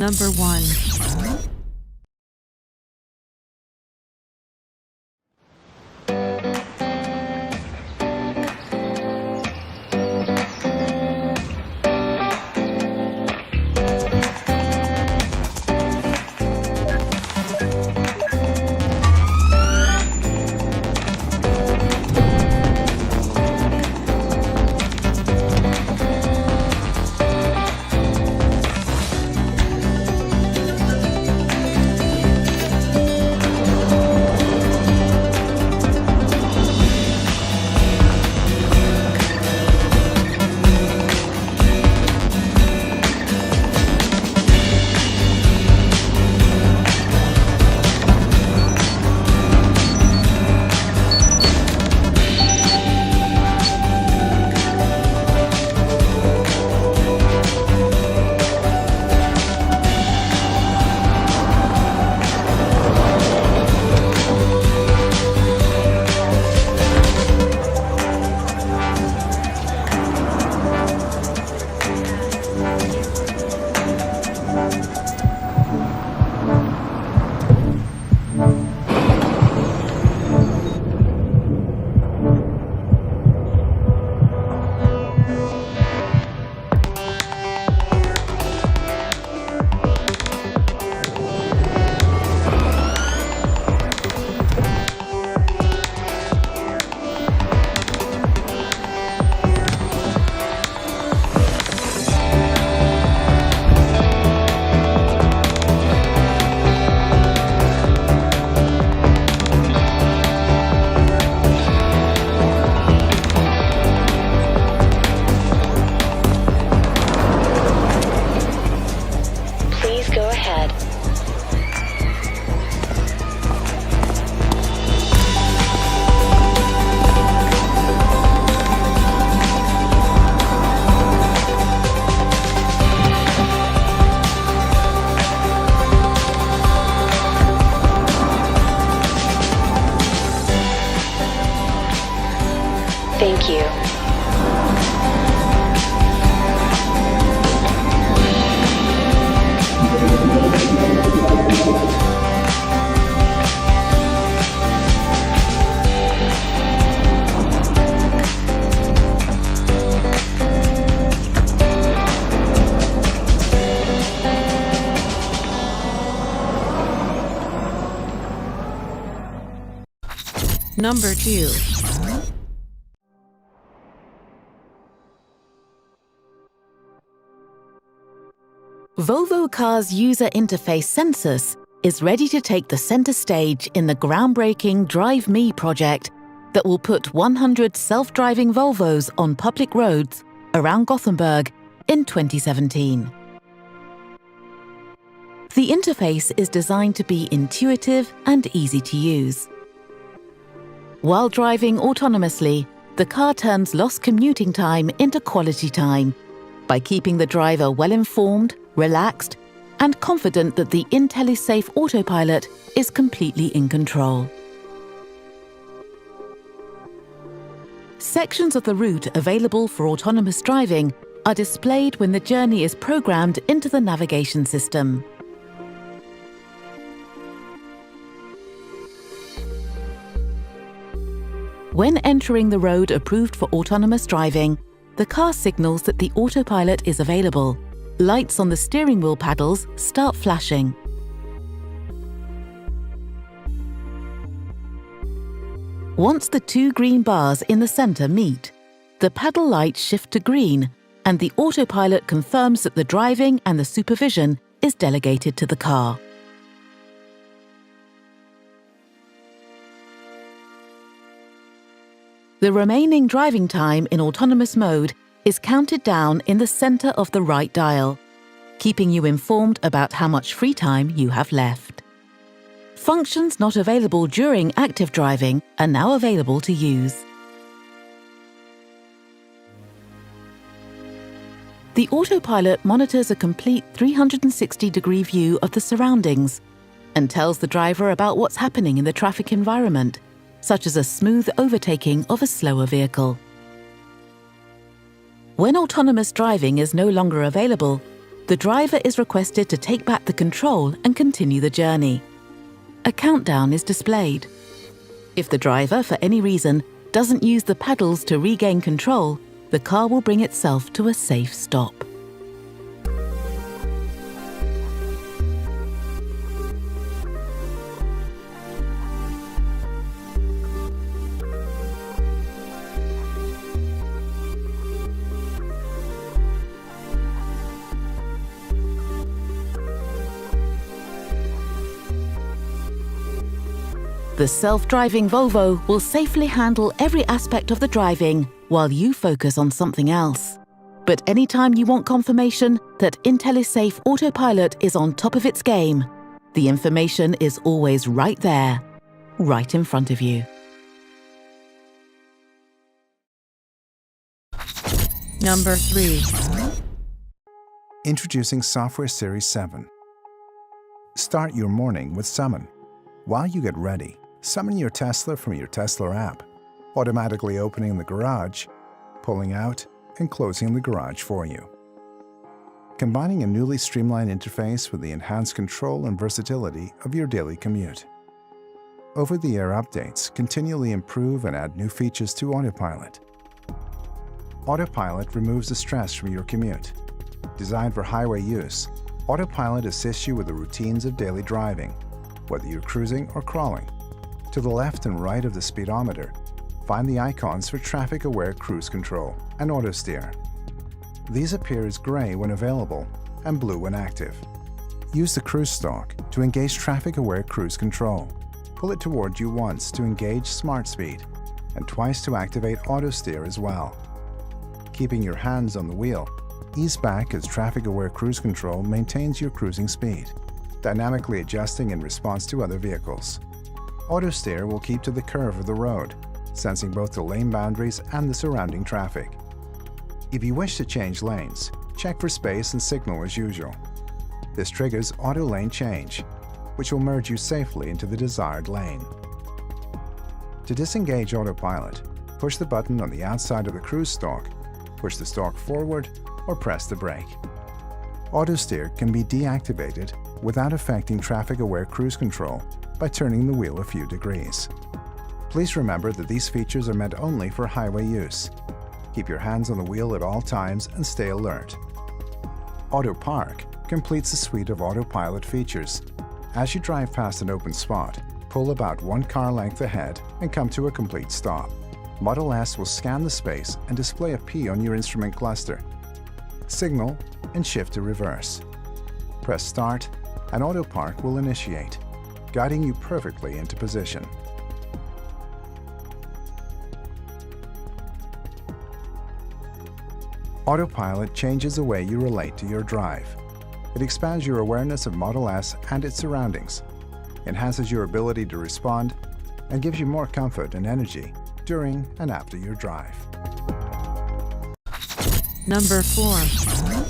Number 1. Please go ahead. Thank you. Number 2. Volvo Cars user interface Sensus is ready to take the center stage in the groundbreaking Drive Me project that will put 100 self-driving Volvos on public roads around Gothenburg in 2017. The interface is designed to be intuitive and easy to use. While driving autonomously, the car turns lost commuting time into quality time by keeping the driver well-informed, relaxed, and confident that the IntelliSafe autopilot is completely in control. Sections of the route available for autonomous driving are displayed when the journey is programmed into the navigation system. When entering the road approved for autonomous driving, the car signals that the autopilot is available. Lights on the steering wheel paddles start flashing. Once the two green bars in the center meet, the paddle lights shift to green and the autopilot confirms that the driving and the supervision is delegated to the car. The remaining driving time in autonomous mode is counted down in the center of the right dial, keeping you informed about how much free time you have left. Functions not available during active driving are now available to use. The autopilot monitors a complete 360-degree view of the surroundings and tells the driver about what's happening in the traffic environment, such as a smooth overtaking of a slower vehicle. When autonomous driving is no longer available, the driver is requested to take back the control and continue the journey. A countdown is displayed. If the driver, for any reason, doesn't use the pedals to regain control, the car will bring itself to a safe stop. The self-driving Volvo will safely handle every aspect of the driving while you focus on something else. But anytime you want confirmation that IntelliSafe Autopilot is on top of its game, the information is always right there, right in front of you. Number 3. Introducing Software Series 7. Start your morning with Summon. While you get ready, summon your Tesla from your Tesla app, automatically opening the garage, pulling out, and closing the garage for you. Combining a newly streamlined interface with the enhanced control and versatility of your daily commute. Over-the-air updates continually improve and add new features to Autopilot. Autopilot removes the stress from your commute. Designed for highway use, Autopilot assists you with the routines of daily driving, whether you're cruising or crawling. To the left and right of the speedometer, find the icons for traffic-aware cruise control and auto steer. These appear as gray when available and blue when active. Use the cruise stalk to engage traffic-aware cruise control. Pull it toward you once to engage smart speed and twice to activate auto steer as well. Keeping your hands on the wheel, ease back as traffic-aware cruise control maintains your cruising speed, dynamically adjusting in response to other vehicles. Auto steer will keep to the curve of the road, sensing both the lane boundaries and the surrounding traffic. If you wish to change lanes, check for space and signal as usual. This triggers auto lane change, which will merge you safely into the desired lane. To disengage Autopilot, push the button on the outside of the cruise stalk, push the stalk forward, or press the brake. Auto steer can be deactivated without affecting traffic-aware cruise control by turning the wheel a few degrees. Please remember that these features are meant only for highway use. Keep your hands on the wheel at all times and stay alert. Auto Park completes a suite of Autopilot features. As you drive past an open spot, pull about one car length ahead and come to a complete stop. Model S will scan the space and display a P on your instrument cluster. Signal and shift to reverse. Press Start and Auto Park will initiate, guiding you perfectly into position. Autopilot changes the way you relate to your drive. It expands your awareness of Model S and its surroundings, enhances your ability to respond, and gives you more comfort and energy during and after your drive. Number 4.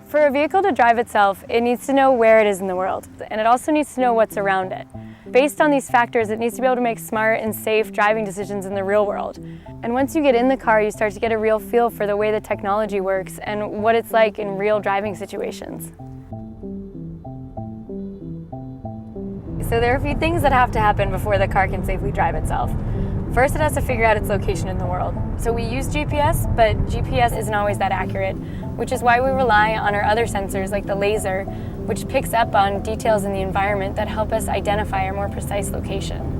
For a vehicle to drive itself, it needs to know where it is in the world, and it also needs to know what's around it. Based on these factors, it needs to be able to make smart and safe driving decisions in the real world. And once you get in the car, you start to get a real feel for the way the technology works and what it's like in real driving situations. So there are a few things that have to happen before the car can safely drive itself. First, it has to figure out its location in the world. So we use GPS, but GPS isn't always that accurate, which is why we rely on our other sensors like the laser, which picks up on details in the environment that help us identify our more precise location.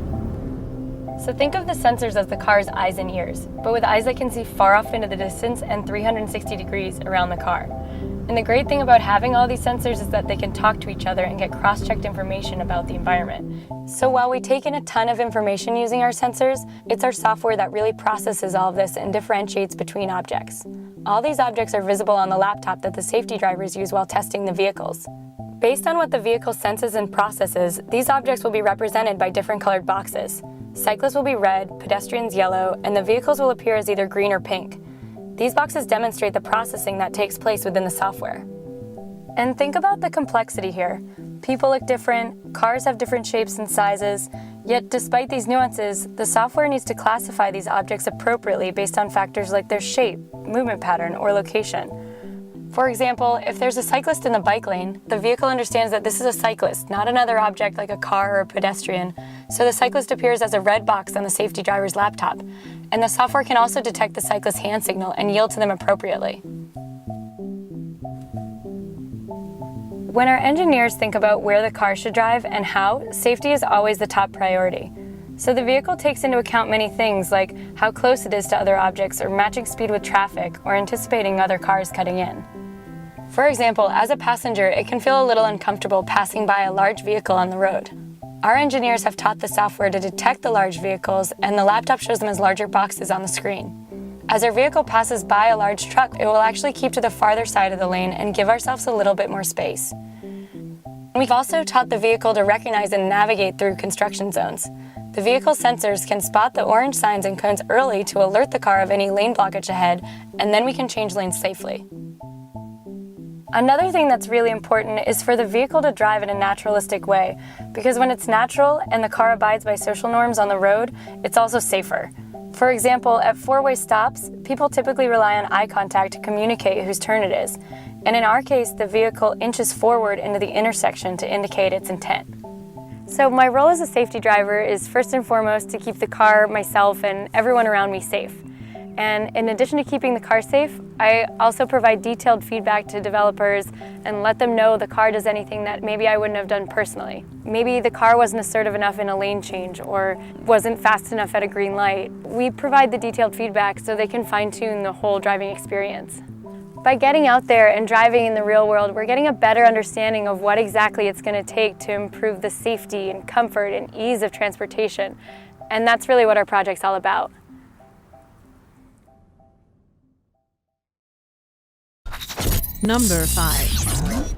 So think of the sensors as the car's eyes and ears, but with eyes that can see far off into the distance and 360 degrees around the car. And the great thing about having all these sensors is that they can talk to each other and get cross-checked information about the environment. So while we take in a ton of information using our sensors, it's our software that really processes all of this and differentiates between objects. All these objects are visible on the laptop that the safety drivers use while testing the vehicles. Based on what the vehicle senses and processes, these objects will be represented by different colored boxes. Cyclists will be red, pedestrians yellow, and the vehicles will appear as either green or pink. These boxes demonstrate the processing that takes place within the software. And think about the complexity here. People look different, cars have different shapes and sizes, Yet despite these nuances, the software needs to classify these objects appropriately based on factors like their shape, movement pattern, or location. For example, if there's a cyclist in the bike lane, the vehicle understands that this is a cyclist, not another object like a car or a pedestrian, so the cyclist appears as a red box on the safety driver's laptop, and the software can also detect the cyclist's hand signal and yield to them appropriately. When our engineers think about where the car should drive and how, safety is always the top priority. So the vehicle takes into account many things like how close it is to other objects or matching speed with traffic or anticipating other cars cutting in. For example, as a passenger, it can feel a little uncomfortable passing by a large vehicle on the road. Our engineers have taught the software to detect the large vehicles, and the laptop shows them as larger boxes on the screen. As our vehicle passes by a large truck, it will actually keep to the farther side of the lane and give ourselves a little bit more space. We've also taught the vehicle to recognize and navigate through construction zones. The vehicle sensors can spot the orange signs and cones early to alert the car of any lane blockage ahead, and then we can change lanes safely. Another thing that's really important is for the vehicle to drive in a naturalistic way, because when it's natural and the car abides by social norms on the road, it's also safer. For example, at four-way stops, people typically rely on eye contact to communicate whose turn it is, and in our case, the vehicle inches forward into the intersection to indicate its intent. So my role as a safety driver is first and foremost to keep the car, myself, and everyone around me safe. And in addition to keeping the car safe, I also provide detailed feedback to developers and let them know the car does anything that maybe I wouldn't have done personally. Maybe the car wasn't assertive enough in a lane change or wasn't fast enough at a green light. We provide the detailed feedback so they can fine-tune the whole driving experience. By getting out there and driving in the real world, we're getting a better understanding of what exactly it's going to take to improve the safety and comfort and ease of transportation. And that's really what our project's all about. Number 5.